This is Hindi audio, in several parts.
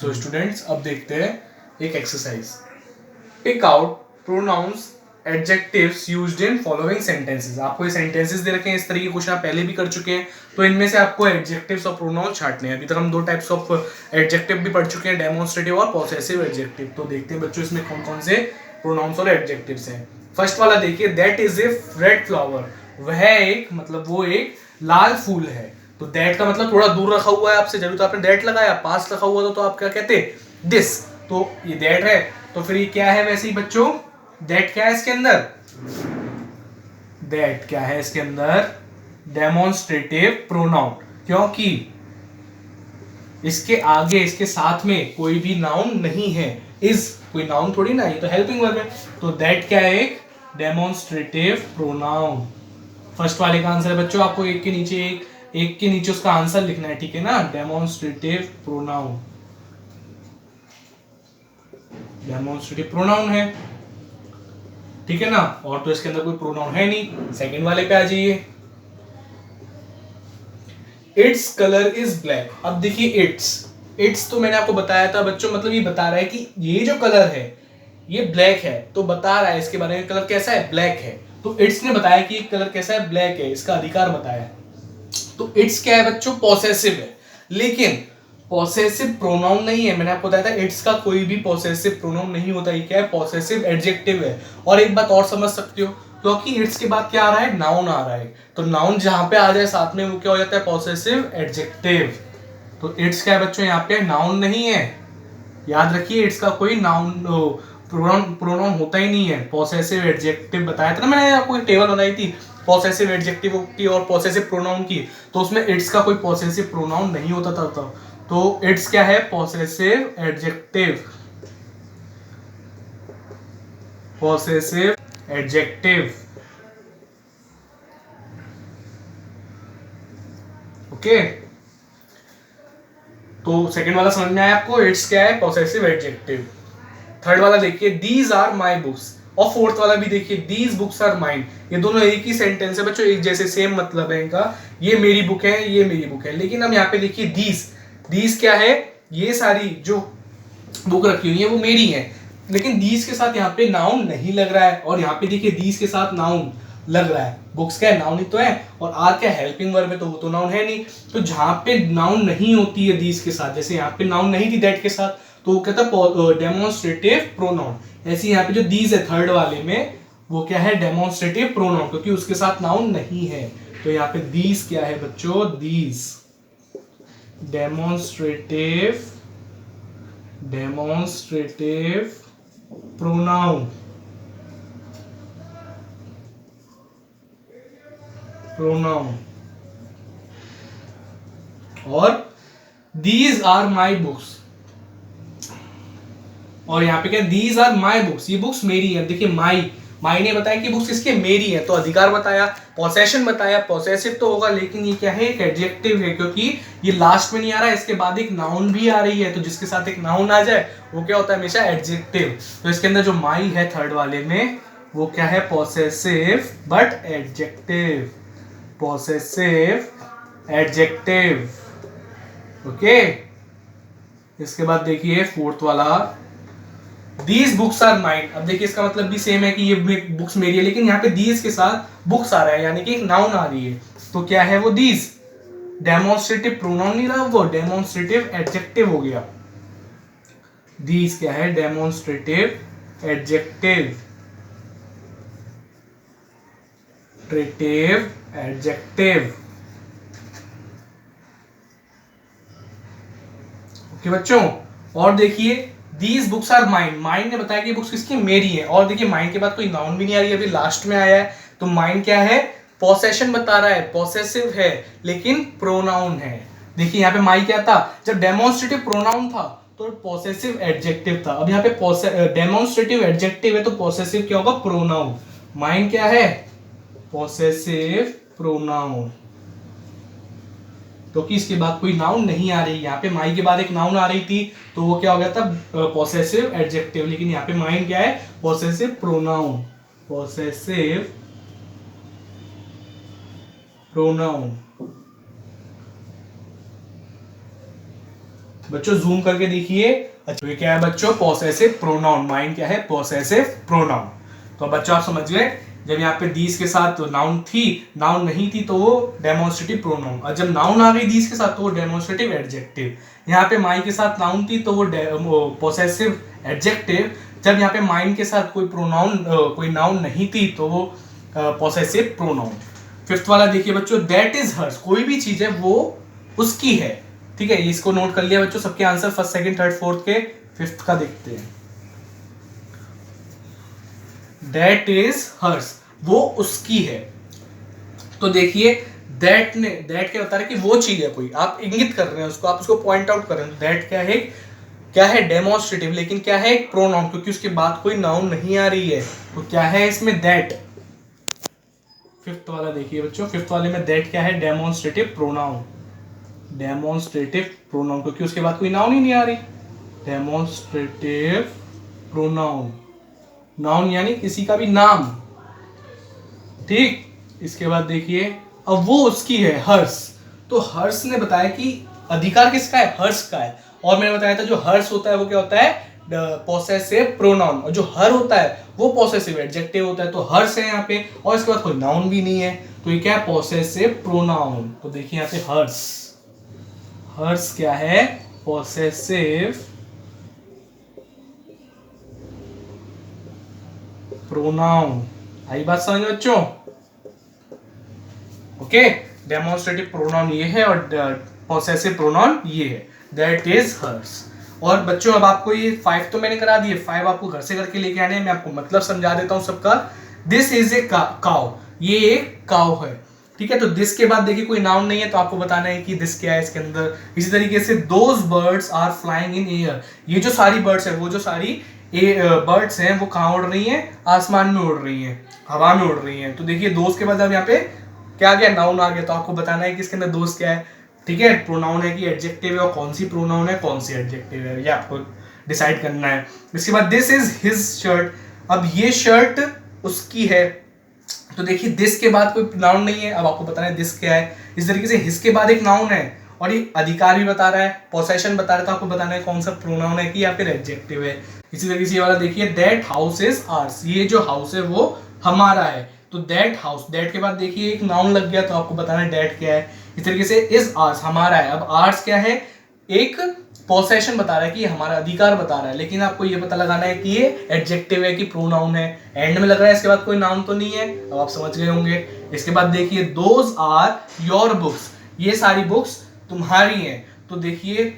सो स्टूडेंट्स अब देखते हैं एक exercise. Pick out pronouns adjectives used in following sentences. आपको ये सेंटेंसेस दे रखे हैं, इस तरह के क्वेश्चन आप पहले भी कर चुके हैं, तो इनमें से आपको एडजेक्टिव्स और प्रोनाउन छांटने हैं। अभी तक हम दो टाइप्स ऑफ एडजेक्टिव भी पढ़ चुके हैं, डेमोन्स्ट्रेटिव और पॉसेसिव एडजेक्टिव। तो देखते हैं बच्चों इसमें कौन कौन से प्रोनाउंस और एडजेक्टिव्स हैं। फर्स्ट वाला देखिए, that is a red flower. वह एक, मतलब वो एक लाल फूल है। तो दैट का मतलब थोड़ा दूर रखा हुआ है आपसे, जरूर तो आपने दैट लगाया, पास रखा हुआ तो आप क्या कहते, दिस। तो ये दैट है, तो फिर ये क्या है वैसे ही बच्चों, दैट क्या है इसके अंदर, दैट क्या है इसके अंदर, डेमोन्स्ट्रेटिव प्रोनाउन, क्योंकि इसके आगे इसके साथ में कोई भी नाउन नहीं है। इज कोई नाउन थोड़ी ना, ये तो हेल्पिंग वर्ब है। तो दैट क्या है, एक डेमोन्स्ट्रेटिव प्रोनाउन। फर्स्ट वाले का आंसर है बच्चों, आपको एक के नीचे एक के नीचे उसका आंसर लिखना है, ठीक है ना। डेमोन्स्ट्रेटिव प्रोनाउन, डेमोन्स्ट्रेटिव प्रोनाउन है, ठीक है ना। और तो इसके अंदर कोई प्रोनाउन है नहीं। सेकंड वाले पे आ जाइए, इट्स कलर इज ब्लैक। अब देखिए इट्स तो मैंने आपको बताया था बच्चों, मतलब ये बता रहा है कि ये जो कलर है ये ब्लैक है, तो बता रहा है इसके बारे में, कलर कैसा है, ब्लैक है। तो इट्स ने बताया कि कलर कैसा है, ब्लैक है, इसका अधिकार बताया। तो इट्स क्या है बच्चों, पॉसेसिव है, लेकिन पॉसेसिव प्रोनाउन नहीं है। मैंने आपको बताया था इट्स का कोई भी पॉसेसिव प्रोनाउन नहीं होता, ये क्या है, पॉसेसिव एडजेक्टिव है। और एक बात और समझ सकते हो, क्योंकि इट्स के बाद क्या आ रहा है, नाउन आ रहा है। तो नाउन जहां पे आ जाए साथ में वो क्या हो जाता है, पॉसेसिव एडजेक्टिव। तो इट्स क्या है बच्चों, यहाँ पे नाउन नहीं है, याद रखिए इट्स का कोई नाउन प्रोनाउन प्रोनाउन होता ही नहीं है। पॉसेसिव एडजेक्टिव बताया था ना मैंने आपको, एक टेबल बनाई थी पॉसेसिव एडजेक्टिव की और पॉसेसिव प्रोनाउन की, तो उसमें इट्स का कोई पॉसेसिव प्रोनाउन नहीं होता था। तो इट्स क्या है, possessive adjective, possessive adjective. Okay, तो सेकंड वाला समझ में आया आपको, इट्स क्या है, पॉसेसिव एडजेक्टिव। थर्ड वाला देखिए, दीज आर माई बुक्स। और फोर्थ वाला भी देखिए, दीज बुक्स आर माइन। ये दोनों एक ही सेंटेंस है बच्चों, एक जैसे सेम मतलब है इनका। ये मेरी बुक है, ये मेरी बुक है, लेकिन हम यहाँ पे देखिए दीज, दीज क्या है, ये सारी जो बुक रखी हुई है वो मेरी है, लेकिन दीज के साथ यहाँ पे नाउन नहीं लग रहा है। और यहाँ पे देखिए दीज के साथ नाउन लग रहा है। बुक्स क्या है, नाउन ही तो है, और आर क्या हेल्पिंग वर्ब है, तो वो तो नाउन है नहीं। तो जहां पे नाउन नहीं होती है दीज के साथ, जैसे यहाँ पे नाउन नहीं थी दैट के साथ, तो वो कहता है डेमोन्स्ट्रेटिव प्रोनाउन। ऐसे यहाँ पे जो दीज है थर्ड वाले में, वो क्या है, डेमोन्स्ट्रेटिव प्रोनाउन, क्योंकि उसके साथ नाउन नहीं है। तो यहाँ पे दीज क्या है बच्चों, these demonstrative, demonstrative pronoun, pronoun. और दीज आर माई बुक्स, और यहाँ पे क्या, दीज आर माई बुक्स, ये बुक्स मेरी है। देखिए माई, माई ने बताया कि बुक्स किसकी, मेरी है, तो अधिकार बताया, पॉसेशन बताया, पॉसेसिव तो होगा, लेकिन ये क्या है, एक एडजेक्टिव है, क्योंकि ये लास्ट में नहीं आ रहा है, इसके बाद एक नाउन भी आ रही है। तो जिसके साथ एक नाउन आ जाए वो क्या होता है, हमेशा एडजेक्टिव। तो इसके अंदर जो माई है थर्ड वाले में, वो क्या है, possessive but adjective, possessive adjective. Okay, इसके बाद देखिए फोर्थ वाला, दीज बुक्स आर माइन। अब देखिए इसका मतलब भी सेम है कि ये बुक्स मेरी है, लेकिन यहाँ पे दीज के साथ बुक्स आ रहा है, यानी कि एक नाउन आ रही है। तो क्या है वो, दीज डेमोन्स्ट्रेटिव प्रोनाउन नहीं रहा, वो डेमोन्स्ट्रेटिव एडजेक्टिव हो गया। दीज क्या है, डेमोन्स्ट्रेटिव एडजेक्टिव, ट्रेटिव एडजेक्टिव। ओके बच्चों, और देखिए these books are mine, mine ने बताया कि बुक्स किसकी, मेरी है। और देखिए माइन के बाद कोई नाउन भी नहीं आ रही है, अभी लास्ट में आया है। तो माइन क्या है, पॉसेशन बता रहा है, पॉसेसिव है, लेकिन प्रोनाउन है। देखिए यहाँ पे माई क्या था, जब डेमोन्स्ट्रेटिव प्रोनाउन था तो पॉसेसिव एडजेक्टिव था। अब यहाँ पे डेमोन्स्ट्रेटिव एडजेक्टिव है, तो पॉसेसिव क्या होगा, प्रोनाउन। माइन क्या है, पॉसेसिव प्रोनाउन, क्योंकि इसके बाद कोई नाउन नहीं आ रही। यहाँ पे माई के बाद एक नाउन आ रही थी, तो वो क्या हो गया था, पॉसेसिव एडजेक्टिव। लेकिन यहाँ पे माइन क्या है, पॉसेसिव प्रोनाउन, पॉसेसिव प्रोनाउन। बच्चों जूम करके देखिए। अच्छा ये क्या है बच्चों, पॉसेसिव प्रोनाउन। माइंड क्या है, पॉसेसिव प्रोनाउन। तो बच्चों आप समझ गए, जब यहाँ पे दीज के साथ नाउन थी, नाउन नहीं थी तो वो डेमोन्स्ट्रेटिव प्रोनाउन, और जब नाउन आ गई दीज के साथ तो वो डेमोन्स्ट्रेटिव एडजेक्टिव। यहाँ पे माई के साथ नाउन थी तो वो पॉसेसिव एडजेक्टिव। जब यहाँ पे माइंड के साथ कोई प्रोनाउन कोई नाउन नहीं थी तो वो पॉसेसिव प्रोनाउन। फिफ्थ वाला देखिए बच्चों, दैट इज हर्स। कोई भी चीज है वो उसकी है। ठीक है, इसको नोट कर लिया बच्चों। सबके answer first second third fourth के। फिफ्थ का देखते हैं, दैट इज हर्स, वो उसकी है। तो देखिए दैट क्या बता रहा है कि वो चीज है कोई, आप इंगित कर रहे हैं उसको, आप उसको पॉइंट आउट कर रहे हैं। दैट क्या है डेमोन्स्ट्रेटिव, लेकिन क्या है एक प्रोनाउन, क्योंकि उसके बाद कोई नाउन नहीं आ रही है। तो क्या है इसमें, दैट। फिफ्थ वाला देखिए बच्चों, फिफ्थ वाले में दैट क्या है, डेमोन्स्ट्रेटिव प्रोनाउन। डेमोन्स्ट्रेटिव प्रोनाउन, क्योंकि उसके बाद कोई नाउन ही नहीं आ रही। डेमोन्स्ट्रेटिव प्रोनाउन, नाउन यानी किसी का भी नाम। ठीक, इसके बाद देखिए, अब वो उसकी है हर्ष। तो हर्ष ने बताया कि अधिकार किसका है, हर्ष का है। और मैंने बताया था जो हर्ष होता है वो क्या होता है, पॉसेसिव प्रोनाउन, और जो हर होता है वो पॉसेसिव एडजेक्टिव होता है। तो हर्ष है यहाँ पे, और इसके बाद कोई नाउन भी नहीं है, तो ये क्या है, पॉसेसिव प्रोनाउन। तो देखिए यहाँ पे हर्ष, हर्ष क्या है, पॉसेसिव प्रोनाउन। आई बात समझ में बच्चों? ओके, डेमोन्स्ट्रेटिव प्रोनाउन ये है और पॉसेसिव प्रोनाउन ये है, दैट इज हर्स। और बच्चों अब आपको ये 5 तो मैंने करा दिए, 5 आपको घर से करके लेके आने हैं। मैं आपको मतलब समझा देता हूं सबका। दिस इज ए काउ, ये एक काउ है। ठीक है, तो दिस के बाद देखिए कोई नाउन नहीं है, तो आपको बताना है कि दिस क्या है इसके अंदर। इसी तरीके से those birds are flying in air, ये जो सारी बर्ड्स है, वो जो सारी बर्ड्स हैं वो कहाँ उड़ रही हैं, आसमान में उड़ रही हैं, हवा में उड़ रही हैं। तो देखिए दोस्त के बाद अब यहाँ पे क्या आ गया, नाउन आ गया। तो आपको बताना है कि इसके अंदर दोस्त क्या है। ठीक है, प्रोनाउन है कि एडजेक्टिव है, और कौन सी प्रोनाउन है कौन सी एडजेक्टिव है, ये आपको डिसाइड करना है। इसके बाद दिस इज हिज शर्ट, अब ये शर्ट उसकी है। तो देखिए दिस के बाद कोई नाउन नहीं है, अब आपको बताना है दिस क्या है। इस तरीके से हिज के बाद एक नाउन है, और ये अधिकार भी बता रहा है, पोसेशन बता रहा है, तो आपको बताना है कौन सा प्रोनाउन है कि या फिर एडजेक्टिव है। इसी तरीके से ये वाला देखिए, दैट हाउस इज आर्स, ये जो हाउस है वो हमारा है। तो दैट हाउस, दैट के बाद देखिए एक नाउन लग गया, तो आपको बताना है दैट क्या है। इस तरीके से इज आर्स, हमारा है। अब आर्स क्या है, एक पोसेशन बता रहा है कि हमारा अधिकार बता रहा है, लेकिन आपको ये पता लगाना है कि ये एडजेक्टिव है कि प्रोनाउन है। एंड में लग रहा है, इसके बाद कोई नाउन तो नहीं है, अब आप समझ गए होंगे। इसके बाद देखिए दोज आर योर बुक्स, ये सारी बुक्स तुम्हारी हैं। तो देखिए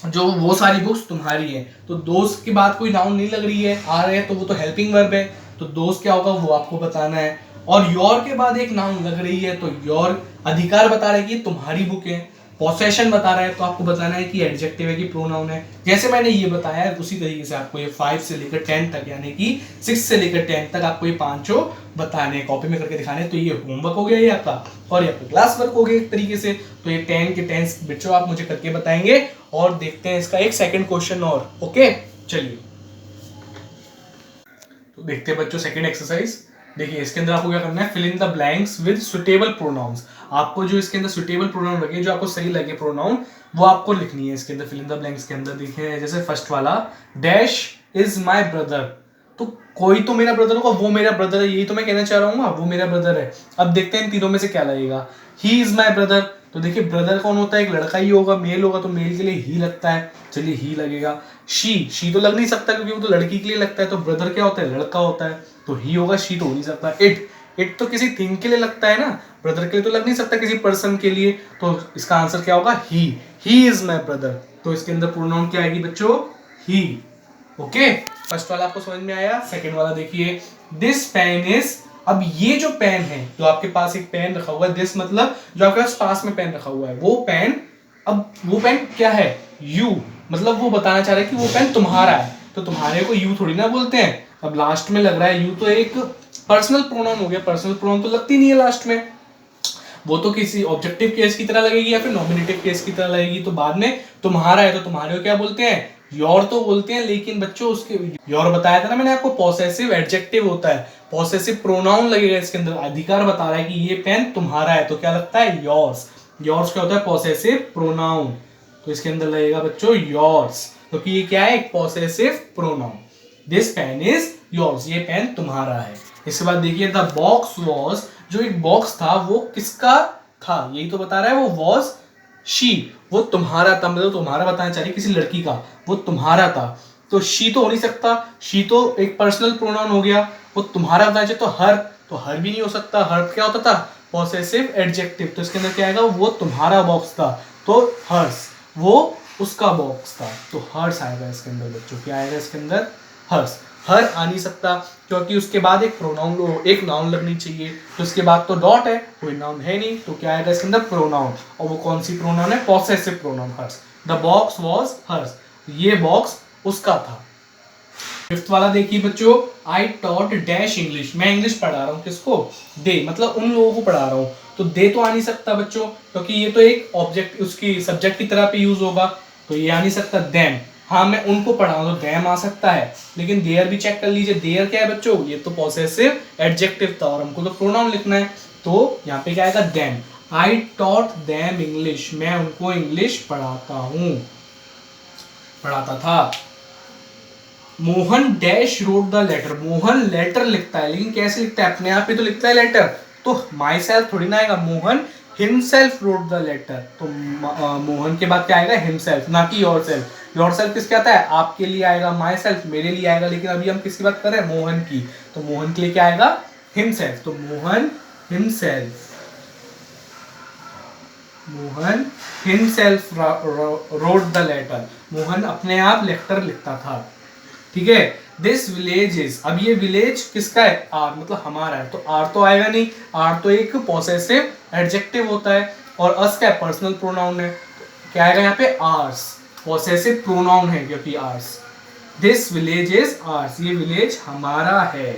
जो वो सारी बुक्स तुम्हारी हैं, तो दोस्त के बाद कोई नाउन नहीं लग रही है, आ रहे हैं, तो वो तो हेल्पिंग वर्ब है। तो दोस्त क्या होगा वो आपको बताना है। और योर के बाद एक नाउन लग रही है, तो योर अधिकार बता रहा है कि तुम्हारी बुक है। पोसेशन बता रहा है, तो आपको बताना है कि एडजेक्टिव है कि प्रोनाउन है। जैसे मैंने ये बताया है उसी तरीके से आपको ये 5 से लेकर 10 तक, यानी कि 6 से लेकर 10 तक आपको ये पांचों बताने, कॉपी में करके दिखाने। तो ये होमवर्क हो गया ये आपका, और ये आपका क्लास वर्क हो गया एक तरीके से। तो ये 10 के 10 बच्चों आप मुझे करके बताएंगे, और देखते हैं इसका एक सेकंड क्वेश्चन और। ओके चलिए, तो देखते हैं बच्चों सेकंड एक्सरसाइज। देखिए इसके अंदर आपको क्या करना है, fill in the blanks with suitable pronouns. आपको जो इसके अंदर सुटेबल प्रोनाउन लगे, जो आपको सही लगे प्रोनाउन, वो आपको लिखनी है इसके अंदर। फिल इन द ब्लैंक्स के अंदर देखिए, जैसे फर्स्ट वाला, डैश इज माय ब्रदर, तो कोई तो मेरा ब्रदर होगा, वो मेरा ब्रदर है, यही तो मैं कहना चाह रहा हूँ, वो मेरा ब्रदर है। अब देखते हैं इन तीनों में से क्या लगेगा। ही इज माय ब्रदर, तो देखिए ब्रदर कौन होता है, एक लड़का ही होगा, मेल होगा, तो मेल के लिए ही लगता है, चलिए ही लगेगा। शी तो लग नहीं सकता क्योंकि वो तो लड़की के लिए लगता है, तो ब्रदर क्या होता है, लड़का होता है, तो ही होगा, शी तो हो नहीं सकता। इट तो किसी थिंग के लिए लगता है ना, ब्रदर के लिए तो लग नहीं सकता किसी पर्सन के लिए, तो इसका आंसर क्या होगा, ही इज माय ब्रदर। तो इसके अंदर प्रोनाउन क्या आएगी बच्चों, ही। ओके, फर्स्ट वाला आपको समझ में आया। सेकंड वाला देखिए, दिस पेन इज, अब ये जो पेन है, जो आपके पास एक पेन रखा हुआ है, दिस मतलब जो आपके पास में पेन रखा हुआ है, वो पेन, अब वो पेन क्या है, यू, मतलब वो बताना चाह रहा है कि वो पेन तुम्हारा है, तो तुम्हारे को यू थोड़ी ना बोलते हैं। अब लास्ट में लग रहा है यू, तो एक पर्सनल प्रोनाउन हो गया, पर्सनल प्रोनाउन तो लगती नहीं है लास्ट में, वो तो किसी ऑब्जेक्टिव केस की तरह लगेगी या फिर नॉमिनेटिव केस की तरह लगेगी। तो बाद में तुम्हारा है, तो तुम्हारे को क्या बोलते हैं, योर तो बोलते हैं, लेकिन बच्चों उसके योर बताया था ना मैंने आपको, पॉसेसिव एडजेक्टिव होता है, पॉसेसिव प्रोनाउन लगेगा इसके अंदर। अधिकार बता रहा है कि ये पेन तुम्हारा है, तो क्या लगता है, योर्स। योर्स क्या होता है, पॉसेसिव प्रोनाउन। तो तो इसके अंदर लगेगा बच्चों योर्स, क्योंकि ये क्या है, एक possessive pronoun. This pen is yours, ये पेन तुम्हारा है। इसके बाद देखिए द बॉक्स वॉज, जो एक बॉक्स था वो किसका था, यही तो बता रहा है, वो वॉज शी, वो तुम्हारा था, मतलब तुम्हारा बताना चाहिए किसी लड़की का, वो तुम्हारा था। तो शी तो हो नहीं सकता, शी तो एक पर्सनल प्रोनाउन हो गया, वो तुम्हारा बताना चाहिए, तो हर भी नहीं हो सकता, हर क्या होता था, पॉसेसिव एडजेक्टिव। तो इसके अंदर क्या आएगा, वो तुम्हारा बॉक्स था, तो हर्स, वो उसका बॉक्स था, तो हर्स आएगा इसके अंदर बच्चों। क्या आएगा इसके अंदर, हर्स। हर आ नहीं सकता क्योंकि उसके बाद एक प्रोनाउन, एक नाउन लगनी चाहिए, तो उसके बाद तो डॉट है, कोई नाउन है नहीं, तो क्या आएगा इसके अंदर, प्रोनाउन। और वो कौन सी प्रोनाउन है, possessive pronoun, hers. The box was hers, ये बॉक्स उसका था। फिफ्थ वाला देखिए बच्चों, आई टॉट डैश इंग्लिश, मैं इंग्लिश पढ़ा रहा हूँ, किसको, दे, मतलब उन लोगों को पढ़ा रहा हूँ। तो दे तो आ नहीं सकता बच्चों, क्योंकि ये तो एक ऑब्जेक्ट, उसकी सब्जेक्ट की तरह पे यूज होगा, तो ये आ नहीं सकता। देम, हाँ मैं उनको पढ़ा रहा हूँ, तो देम आ सकता है, लेकिन देयर भी चेक कर लीजिए, देयर क्या है बच्चों, ये तो पॉसेसिव एडजेक्टिव था और हमको तो प्रोनाउन लिखना है, तो यहाँ पे क्या आएगा, them. I taught them English, मैं उनको इंग्लिश पढ़ाता हूँ, पढ़ाता था। Mohan dash wrote the letter, Mohan letter लिखता है, लेकिन कैसे लिखता है, अपने आप ही तो लिखता है लेटर, तो माई सेल्फ थोड़ी ना आएगा, Mohan himself wrote the letter, तो मोहन के बाद क्या आएगा, हिमसेल्फ, ना कि योर सेल्फ। योर सेल्फ किसके आता है, आपके लिए आएगा, माई सेल्फ मेरे लिए आएगा, लेकिन अभी हम किसकी बात कर रहे हैं, मोहन की, तो मोहन के लिए क्या आएगा, हिमसेल्फ, तो Mohan himself, Mohan himself wrote the letter, Mohan अपने आप लेटर लिखता था, ठीक है। दिस विलेज इज, अब ये विलेज किसका है, आर, मतलब हमारा है, तो आर तो आएगा नहीं, आर तो एक पॉसेसिव एडजेक्टिव होता है, और अस क्या है, पर्सनल प्रोनाउन है, तो क्या आएगा यहाँ पे, आर्स, पॉसेसिव प्रोनाउन है क्योंकि ours. This village is ours, ये विलेज हमारा है,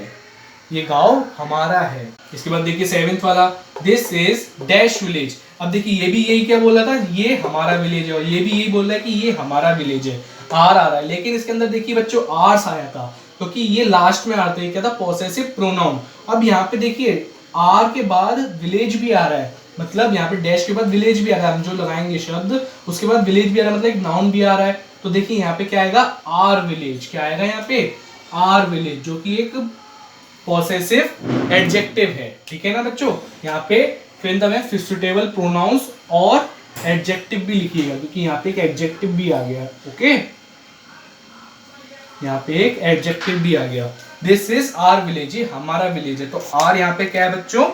ये गांव हमारा है। इसके बाद देखिए सेवेंथ वाला, दिस इज डैश विलेज, अब देखिए ये भी यही क्या बोला था, ये हमारा विलेज है, और ये भी यही बोल रहा है कि ये हमारा विलेज है, आर आ रहा है, लेकिन इसके अंदर देखिए बच्चों आर्स आया था, क्योंकि ये लास्ट में आता है, क्या था, पॉसेसिव प्रोनाउन। अब यहाँ पे देखिए आर के बाद विलेज भी आ रहा है, मतलब यहाँ पे डैश के बाद विलेज भी आ रहा है, हम जो लगाएंगे शब्द उसके बाद विलेज भी आ रहा है, मतलब एक नाउन भी आ रहा है, तो देखिए यहाँ पे क्या आएगा, आर विलेज, क्या आएगा यहाँ पे, आर विलेज, जो कि एक पॉसेसिव एडजेक्टिव है, ठीक है ना बच्चों। यहाँ पे फिर द में सुटेबल प्रोनाउंस और एडजेक्टिव भी लिखिएगा, क्योंकि यहाँ पे एक एडजेक्टिव भी आ गया, ओके, यहाँ पे एक एडजेक्टिव भी आ गया। दिस इज आर विलेज, ये हमारा विलेज है, तो आर यहाँ पे क्या है बच्चों,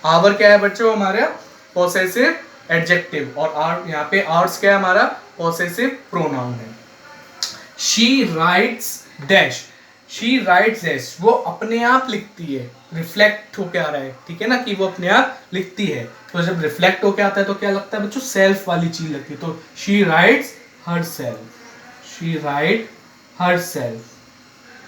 आवर क्या है बच्चों, हमारा पॉसेसिव एडजेक्टिव, और आर यहाँ पे आर्स क्या है, हमारा पॉसेसिव प्रोनाउन है। She writes dash, she writes dash, वो अपने आप लिखती है, रिफ्लेक्ट होके आ रहा है, ठीक है ना, कि वो अपने आप लिखती है, तो जब रिफ्लेक्ट होके आता है तो क्या लगता है बच्चों, सेल्फ वाली चीज लगती है, तो she writes her self, she write her self,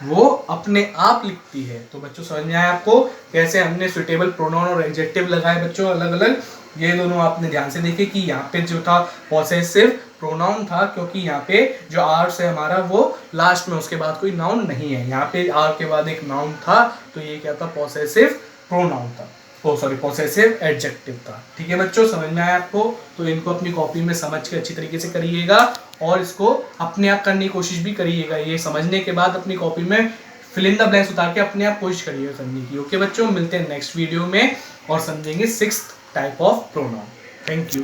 वो अपने आप लिखती है। तो बच्चों समझ में आया आपको कैसे हमने सुटेबल प्रोनाउन और एडजेक्टिव लगाए बच्चों अलग अलग, ये दोनों आपने ध्यान से देखे कि यहाँ पे जो था पॉसेसिव प्रोनाउन था, क्योंकि यहाँ पे जो आर्स है हमारा वो लास्ट में, उसके बाद कोई नाउन नहीं है, यहाँ पे आर के बाद एक नाउन था, तो ये क्या था, पॉसेसिव प्रोनाउन था, पॉसेसिव एडजेक्टिव था, ठीक है बच्चों, समझ में आया आपको। तो इनको अपनी कॉपी में समझ के अच्छी तरीके से करिएगा, और इसको अपने आप करने की कोशिश भी करिएगा, ये समझने के बाद अपनी कॉपी में फिल इन द ब्लैंक्स उतार के अपने आप कोशिश करिएगा करने की, ओके बच्चों, मिलते हैं नेक्स्ट वीडियो में और समझेंगे 6th type of pronoun. Thank you.